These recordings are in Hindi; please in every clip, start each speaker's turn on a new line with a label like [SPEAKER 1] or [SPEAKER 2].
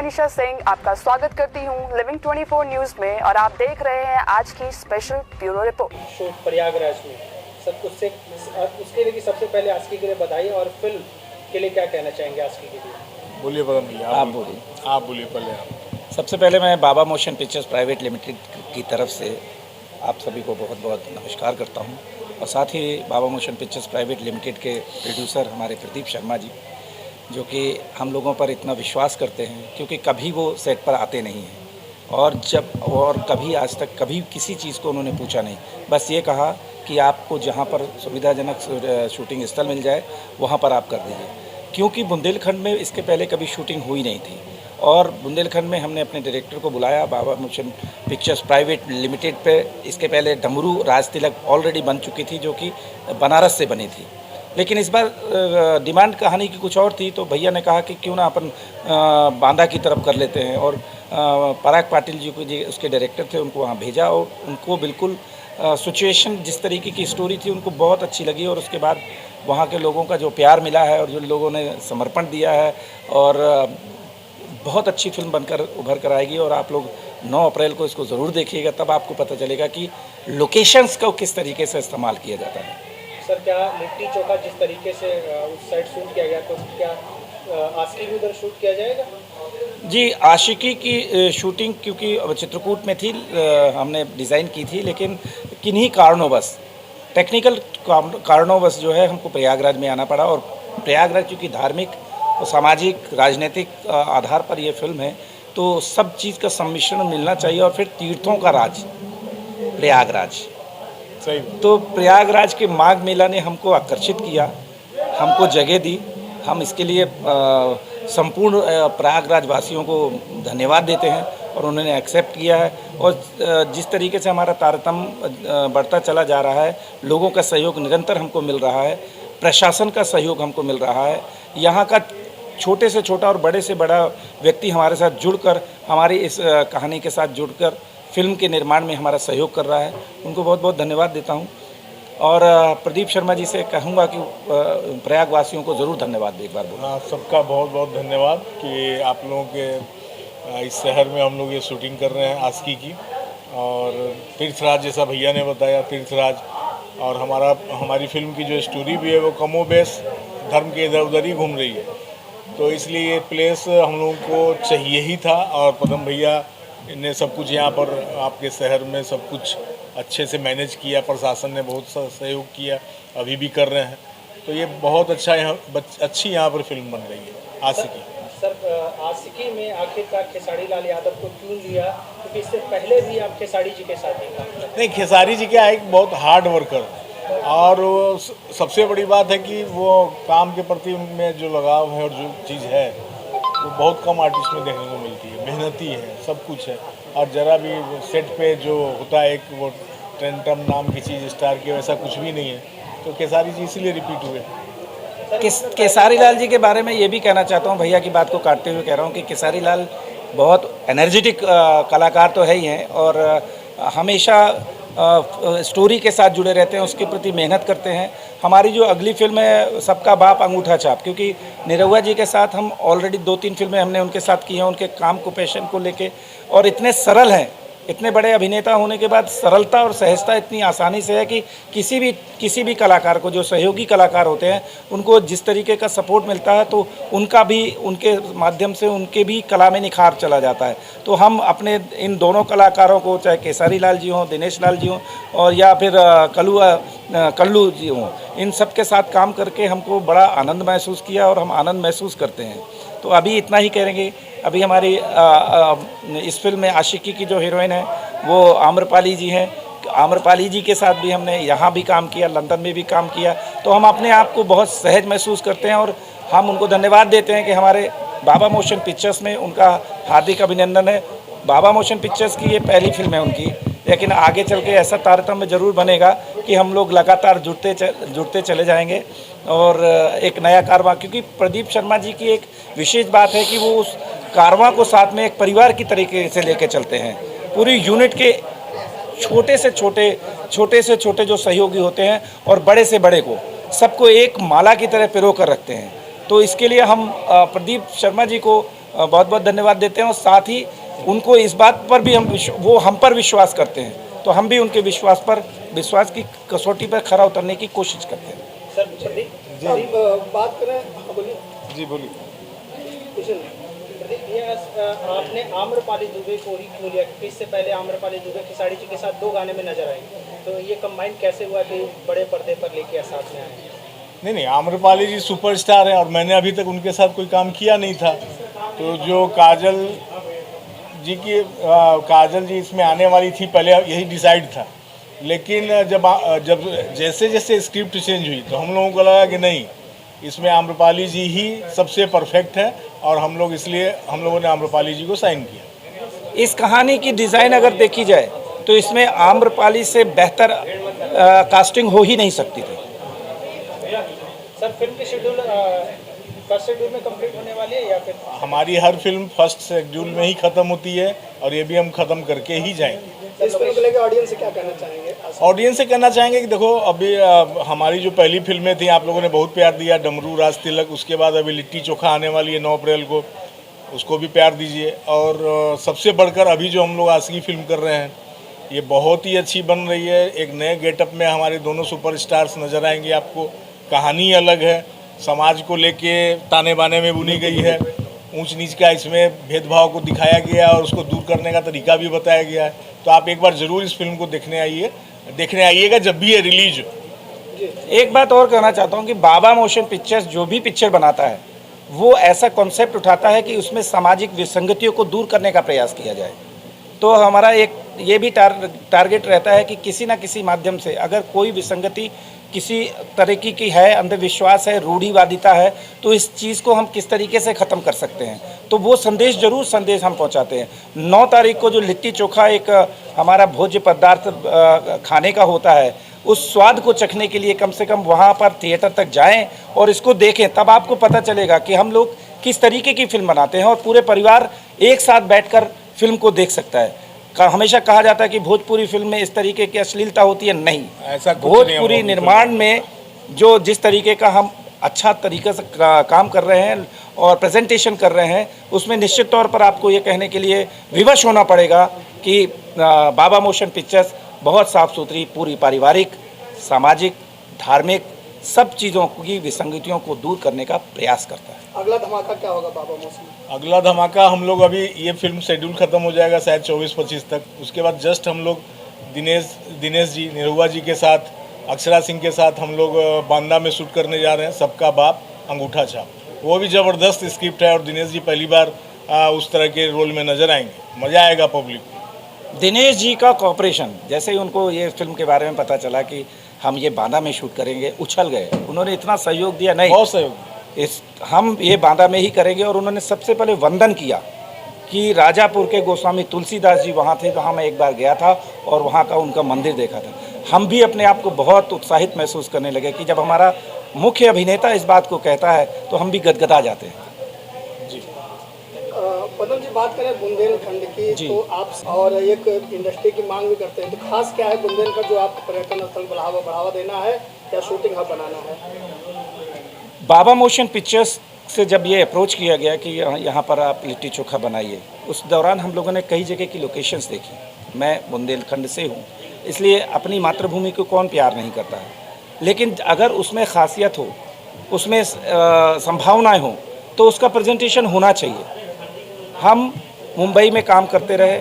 [SPEAKER 1] मनीषा सिंह आपका स्वागत करती हूं लिविंग 24 न्यूज में और आप देख रहे हैं आज की special bureau report.
[SPEAKER 2] Shoot Prayagraj में सब कुछ से उसके लिए सबसे पहले आस्की के लिए बधाई और फिल्म के लिए क्या कहना चाहेंगे आस्की के लिए?
[SPEAKER 3] बोलिए बगम भैया, आप बोलिए पहले आप।
[SPEAKER 4] सबसे पहले मैं बाबा मोशन पिक्चर्स प्राइवेट लिमिटेड की तरफ से आप सभी को बहुत बहुत नमस्कार करता हूं और साथ ही बाबा मोशन पिक्चर्स प्राइवेट लिमिटेड के प्रोड्यूसर हमारे प्रदीप शर्मा जी, जो कि हम लोगों पर इतना विश्वास करते हैं क्योंकि कभी वो सेट पर आते नहीं हैं और कभी आज तक कभी किसी चीज़ को उन्होंने पूछा नहीं, बस ये कहा कि आपको जहाँ पर सुविधाजनक शूटिंग स्थल मिल जाए वहाँ पर आप कर दीजिए। क्योंकि बुंदेलखंड में इसके पहले कभी शूटिंग हुई नहीं थी और बुंदेलखंड में हमने अपने डायरेक्टर को बुलाया। बाबा मोशन पिक्चर्स प्राइवेट लिमिटेड पे इसके पहले डमरू राज तिलक ऑलरेडी बन चुकी थी जो कि बनारस से बनी थी, लेकिन इस बार डिमांड कहानी की कुछ और थी, तो भैया ने कहा कि क्यों ना अपन बांदा की तरफ कर लेते हैं और पराग पाटिल जी को जी उसके डायरेक्टर थे, उनको वहाँ भेजा और उनको बिल्कुल सिचुएशन जिस तरीके की स्टोरी थी उनको बहुत अच्छी लगी और उसके बाद वहाँ के लोगों का जो प्यार मिला है और जो लोगों ने समर्पण दिया है और बहुत अच्छी फिल्म बनकर उभर कर आएगी और आप लोग 9 अप्रैल को इसको ज़रूर देखिएगा, तब आपको पता चलेगा कि लोकेशंस को किस तरीके से इस्तेमाल किया जाता है।
[SPEAKER 2] सर, क्या लिट्टी चोखा जिस तरीके से उस साइड शूट किया गया तो क्या आस्की भी उधर शूट किया जाएगा?
[SPEAKER 4] जी, आशिकी की शूटिंग क्योंकि चित्रकूट में थी, हमने डिज़ाइन की थी, लेकिन किन्हीं कारणोंवश टेक्निकल कारणोंवश जो है हमको प्रयागराज में आना पड़ा और प्रयागराज क्योंकि धार्मिक और सामाजिक राजनीतिक आधार पर यह फिल्म है तो सब चीज़ का सम्मिश्रण मिलना चाहिए और फिर तीर्थों का राज प्रयागराज
[SPEAKER 3] सही।
[SPEAKER 4] तो प्रयागराज के माघ मेला ने हमको आकर्षित किया, हमको जगह दी। हम इसके लिए संपूर्ण प्रयागराज वासियों को धन्यवाद देते हैं और उन्होंने एक्सेप्ट किया है और जिस तरीके से हमारा तारतम्य बढ़ता चला जा रहा है, लोगों का सहयोग निरंतर हमको मिल रहा है, प्रशासन का सहयोग हमको मिल रहा है, यहाँ का छोटे से छोटा और बड़े से बड़ा व्यक्ति हमारे साथ जुड़कर हमारी इस कहानी के साथ जुड़कर फिल्म के निर्माण में हमारा सहयोग कर रहा है, उनको बहुत बहुत धन्यवाद देता हूँ और प्रदीप शर्मा जी से कहूँगा कि प्रयागवासियों को ज़रूर धन्यवाद एक बार बोलूँ।
[SPEAKER 3] सबका बहुत बहुत धन्यवाद कि आप लोगों के इस शहर में हम लोग ये शूटिंग कर रहे हैं आस्की की और तीर्थराज जैसा भैया ने बताया, तीर्थराज और हमारी फिल्म की जो स्टोरी भी है वो कमोबेश धर्म के इधर उधर ही घूम रही है, तो इसलिए ये प्लेस हम लोगों को चाहिए ही था और पदम भैया ने सब कुछ यहाँ पर आपके शहर में सब कुछ अच्छे से मैनेज किया, प्रशासन ने बहुत सहयोग किया, अभी भी कर रहे हैं, तो ये बहुत अच्छा अच्छी यहाँ पर फिल्म बन रही है आशिकी।
[SPEAKER 2] सर, आशिकी में आखिरकार खेसारी लाल यादव को क्यों लिया, क्योंकि इससे पहले भी आप खेसारी जी के साथ
[SPEAKER 3] नहीं, खेसारी जी क्या एक बहुत हार्ड वर्कर और सबसे बड़ी बात है कि वो काम के प्रति उनमें जो लगाव है और जो चीज़ है वो बहुत कम आर्टिस्ट में देखने को मिलती है। मेहनती है, सब कुछ है और ज़रा भी सेट पे जो होता है एक वो टेंटम नाम की चीज़ स्टार की, वैसा कुछ भी नहीं है, तो खेसारी जी इसीलिए रिपीट हुए।
[SPEAKER 4] केसारी लाल जी के बारे में ये भी कहना चाहता हूँ, भैया की बात को काटते हुए कह रहा हूँ कि केसारी लाल बहुत एनर्जेटिक कलाकार तो है ही हैं और हमेशा स्टोरी के साथ जुड़े रहते हैं, उसके प्रति मेहनत करते हैं। हमारी जो अगली फिल्म है सबका बाप अंगूठा छाप, क्योंकि निरहुआ जी के साथ हम ऑलरेडी 2-3 फिल्में हमने उनके साथ की हैं, उनके काम को पैशन को लेके और इतने सरल हैं, इतने बड़े अभिनेता होने के बाद सरलता और सहजता इतनी आसानी से है कि किसी भी कलाकार को, जो सहयोगी कलाकार होते हैं, उनको जिस तरीके का सपोर्ट मिलता है तो उनका भी उनके माध्यम से उनके भी कला में निखार चला जाता है। तो हम अपने इन दोनों कलाकारों को, चाहे केसारी लाल जी हों, दिनेश लाल जी हों और या फिर कल्लू जी हों, इन सब के साथ काम करके हमको बड़ा आनंद महसूस किया और हम आनंद महसूस करते हैं। तो अभी इतना ही करेंगे। अभी हमारी इस फिल्म में आशिकी की जो हीरोइन है वो आम्रपाली जी हैं। आम्रपाली जी के साथ भी हमने यहाँ भी काम किया, लंदन में भी काम किया, तो हम अपने आप को बहुत सहज महसूस करते हैं और हम उनको धन्यवाद देते हैं कि हमारे बाबा मोशन पिक्चर्स में उनका हार्दिक अभिनंदन है। बाबा मोशन पिक्चर्स की ये पहली फिल्म है उनकी, लेकिन आगे चल के ऐसा तारतम्य ज़रूर बनेगा कि हम लोग लगातार जुड़ते चले जाएंगे और एक नया कारवां, क्योंकि प्रदीप शर्मा जी की एक विशेष बात है कि वो उस कारवां को साथ में एक परिवार की तरीके से लेके चलते हैं। पूरी यूनिट के छोटे से छोटे जो सहयोगी होते हैं और बड़े से बड़े को सबको एक माला की तरह पिरो कर रखते हैं। तो इसके लिए हम प्रदीप शर्मा जी को बहुत बहुत धन्यवाद देते हैं और साथ ही उनको इस बात पर भी वो हम पर विश्वास करते हैं, तो हम भी उनके विश्वास की कसौटी पर खरा उतरने की कोशिश करते हैं।
[SPEAKER 2] सर प्रदीप बात करें, हाँ बोलिए।
[SPEAKER 3] जी बोलिए।
[SPEAKER 2] कुछ नहीं प्रदीप, ये आपने आम्रपाली दुबे को ही क्यों लिया, क्योंकि इससे पहले आम्रपाली दुबे खिसाड़ी जी के साथ 2 गाने में नजर आई, तो ये कंबाइन कैसे हुआ कि बड़े पर्दे पर लेके साथ में आए?
[SPEAKER 3] नहीं, आम्रपाली जी सुपरस्टार हैं और मैंने अभी तक उनके साथ कोई काम किया नहीं था, तो जो काजल जी इसमें आने वाली थी पहले यही डिसाइड था, लेकिन जब जैसे जैसे स्क्रिप्ट चेंज हुई तो हम लोगों को लगा कि नहीं, इसमें आम्रपाली जी ही सबसे परफेक्ट है और हम लोगों ने आम्रपाली जी को साइन किया।
[SPEAKER 4] इस कहानी की डिज़ाइन अगर देखी जाए तो इसमें आम्रपाली से बेहतर कास्टिंग हो ही नहीं सकती थी।
[SPEAKER 2] सर फिल्म की शेड्यूल फर्स्ट शेड्यूल में कंप्लीट होने वाली है या फिर?
[SPEAKER 3] हमारी हर फिल्म फर्स्ट शेड्यूल में ही ख़त्म होती है और ये भी हम ख़त्म करके ही जाएंगे।
[SPEAKER 2] इस फिल्म को लेकर ऑडियंस से क्या कहना चाहेंगे?
[SPEAKER 3] ऑडियंस से कहना चाहेंगे कि देखो, अभी हमारी जो पहली फिल्में थी आप लोगों ने बहुत प्यार दिया, डमरू, राज तिलक, उसके बाद अभी लिट्टी चोखा आने वाली है 9 अप्रैल को, उसको भी प्यार दीजिए। और सबसे बढ़कर अभी जो हम लोग आशिकी फिल्म कर रहे हैं ये बहुत ही अच्छी बन रही है। एक नए गेटअप में हमारे दोनों सुपरस्टार्स नज़र आएंगे आपको। कहानी अलग है, समाज को लेके ताने बाने में बुनी गई है, ऊंच नीच का इसमें भेदभाव को दिखाया गया और उसको दूर करने का तरीका भी बताया गया है। तो आप एक बार ज़रूर इस फिल्म को देखने आइएगा जब भी ये रिलीज हो।
[SPEAKER 4] एक बात और कहना चाहता हूँ कि बाबा मोशन पिक्चर्स जो भी पिक्चर बनाता है वो ऐसा कॉन्सेप्ट उठाता है कि उसमें सामाजिक विसंगतियों को दूर करने का प्रयास किया जाए। तो हमारा एक ये भी टारगेट रहता है कि किसी न किसी माध्यम से अगर कोई विसंगति किसी तरीके की है, अंधविश्वास है, रूढ़िवादिता है, तो इस चीज़ को हम किस तरीके से ख़त्म कर सकते हैं, तो वो संदेश हम पहुंचाते हैं। 9 तारीख को जो लिट्टी चोखा एक हमारा भोज्य पदार्थ खाने का होता है, उस स्वाद को चखने के लिए कम से कम वहाँ पर थिएटर तक जाएं और इसको देखें, तब आपको पता चलेगा कि हम लोग किस तरीके की फिल्म बनाते हैं और पूरे परिवार एक साथ बैठकर फिल्म को देख सकता है। हमेशा कहा जाता है कि भोजपुरी फिल्म में इस तरीके की अश्लीलता होती है, नहीं,
[SPEAKER 3] ऐसा
[SPEAKER 4] भोजपुरी निर्माण में जिस तरीके का हम अच्छा तरीके से काम कर रहे हैं और प्रेजेंटेशन कर रहे हैं, उसमें निश्चित तौर पर आपको ये कहने के लिए विवश होना पड़ेगा कि बाबा मोशन पिक्चर्स बहुत साफ सुथरी, पूरी पारिवारिक, सामाजिक, धार्मिक सब चीज़ों की विसंगतियों को दूर करने का प्रयास करता है।
[SPEAKER 2] अगला धमाका क्या होगा बाबा मोशन?
[SPEAKER 3] अगला धमाका हम लोग अभी ये फिल्म शेड्यूल ख़त्म हो जाएगा शायद 24-25 तक, उसके बाद जस्ट हम लोग दिनेश जी, निरुआ जी के साथ, अक्षरा सिंह के साथ हम लोग बांदा में शूट करने जा रहे हैं, सबका बाप अंगूठा छाप। वो भी ज़बरदस्त स्क्रिप्ट है और दिनेश जी पहली बार उस तरह के रोल में नज़र आएंगे, मज़ा आएगा पब्लिक को।
[SPEAKER 4] दिनेश जी का कॉपरेशन, जैसे ही उनको ये फिल्म के बारे में पता चला कि हम ये बांदा में शूट करेंगे, उछल गए। उन्होंने इतना सहयोग दिया, नहीं
[SPEAKER 3] बहुत सहयोग,
[SPEAKER 4] हम ये बांदा में ही करेंगे। और उन्होंने सबसे पहले वंदन किया कि राजापुर के गोस्वामी तुलसीदास जी वहाँ थे, जहाँ मैं एक बार गया था और वहाँ का उनका मंदिर देखा था। हम भी अपने आप को बहुत उत्साहित महसूस करने लगे कि जब हमारा मुख्य अभिनेता इस बात को कहता है तो हम भी गदगदा जाते हैं।
[SPEAKER 3] जी
[SPEAKER 2] पदम जी, बात करें बुंदेलखंड की, तो आप और एक इंडस्ट्री की मांग भी करते हैं, तो खास क्या है बुंदेलखंड जो आप पर्यटन स्थल बढ़ावा देना है या शूटिंग हब बनाना है?
[SPEAKER 4] बाबा मोशन पिक्चर्स से जब ये अप्रोच किया गया कि यहाँ पर आप लिट्टी चोखा बनाइए, उस दौरान हम लोगों ने कई जगह की लोकेशंस देखी। मैं बुंदेलखंड से हूँ, इसलिए अपनी मातृभूमि को कौन प्यार नहीं करता है, लेकिन अगर उसमें खासियत हो, उसमें संभावनाएं हो, तो उसका प्रेजेंटेशन होना चाहिए। हम मुंबई में काम करते रहे,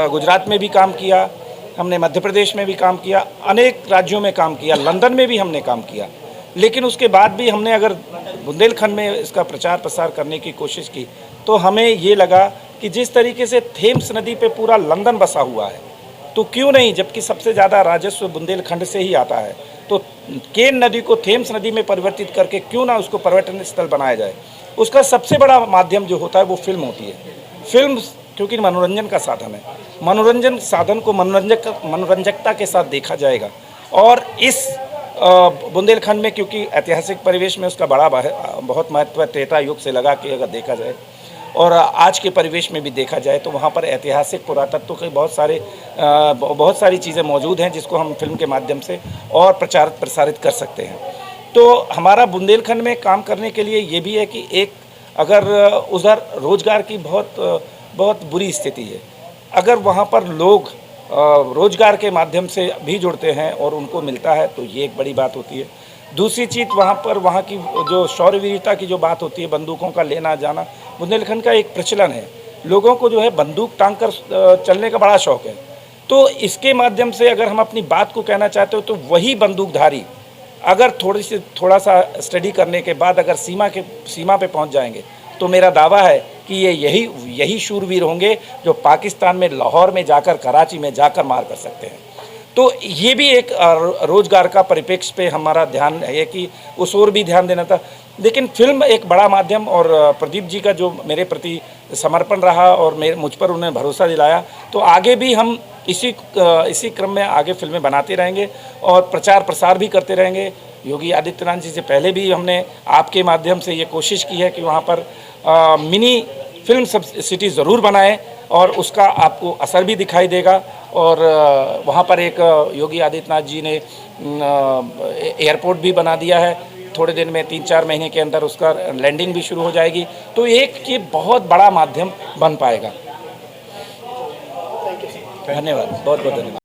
[SPEAKER 4] गुजरात में भी काम किया, हमने मध्य प्रदेश में भी काम किया, अनेक राज्यों में काम किया, लंदन में भी हमने काम किया, लेकिन उसके बाद भी हमने अगर बुंदेलखंड में इसका प्रचार प्रसार करने की कोशिश की तो हमें ये लगा कि जिस तरीके से थेम्स नदी पे पूरा लंदन बसा हुआ है, तो क्यों नहीं, जबकि सबसे ज़्यादा राजस्व बुंदेलखंड से ही आता है, तो केन नदी को थेम्स नदी में परिवर्तित करके क्यों ना उसको पर्यटन स्थल बनाया जाए। उसका सबसे बड़ा माध्यम जो होता है वो फिल्म होती है। फिल्म क्योंकि मनोरंजन का साधन है, मनोरंजन साधन को मनोरंजकता के साथ देखा जाएगा। और इस बुंदेलखंड में क्योंकि ऐतिहासिक परिवेश में उसका बहुत महत्व त्रेता युग से लगा कि अगर देखा जाए और आज के परिवेश में भी देखा जाए तो वहाँ पर ऐतिहासिक पुरातत्व के बहुत सारी चीज़ें मौजूद हैं जिसको हम फिल्म के माध्यम से और प्रसारित कर सकते हैं। तो हमारा बुंदेलखंड में काम करने के लिए ये भी है कि एक अगर उधर रोजगार की बहुत बुरी स्थिति है। अगर वहाँ पर लोग रोजगार के माध्यम से भी जुड़ते हैं और उनको मिलता है तो ये एक बड़ी बात होती है। दूसरी चीज़ वहाँ की जो शौर्यवीरता की जो बात होती है, बंदूकों का लेना जाना, बुंदेलखंड का एक प्रचलन है, लोगों को जो है बंदूक टांग कर चलने का बड़ा शौक है। तो इसके माध्यम से अगर हम अपनी बात को कहना चाहते हो तो वही बंदूकधारी अगर थोड़ा सा स्टडी करने के बाद अगर सीमा पे पहुंच जाएंगे तो मेरा दावा है कि ये यही शूरवीर होंगे जो पाकिस्तान में लाहौर में जाकर, कराची में जाकर मार कर सकते हैं। तो ये भी एक रोजगार का परिप्रेक्ष्य पे हमारा ध्यान है कि उस ओर भी ध्यान देना था। लेकिन फिल्म एक बड़ा माध्यम और प्रदीप जी का जो मेरे प्रति समर्पण रहा और मुझ पर उन्हें भरोसा दिलाया, तो आगे भी हम इसी क्रम में आगे फिल्में बनाते रहेंगे और प्रचार प्रसार भी करते रहेंगे। योगी आदित्यनाथ जी से पहले भी हमने आपके माध्यम से ये कोशिश की है कि वहाँ पर मिनी फिल्म सिटी ज़रूर बनाएं और उसका आपको असर भी दिखाई देगा। और वहाँ पर एक योगी आदित्यनाथ जी ने एयरपोर्ट भी बना दिया है, थोड़े दिन में 3-4 महीने के अंदर उसका लैंडिंग भी शुरू हो जाएगी। तो एक ये बहुत बड़ा माध्यम बन पाएगा। धन्यवाद, बहुत बहुत धन्यवाद।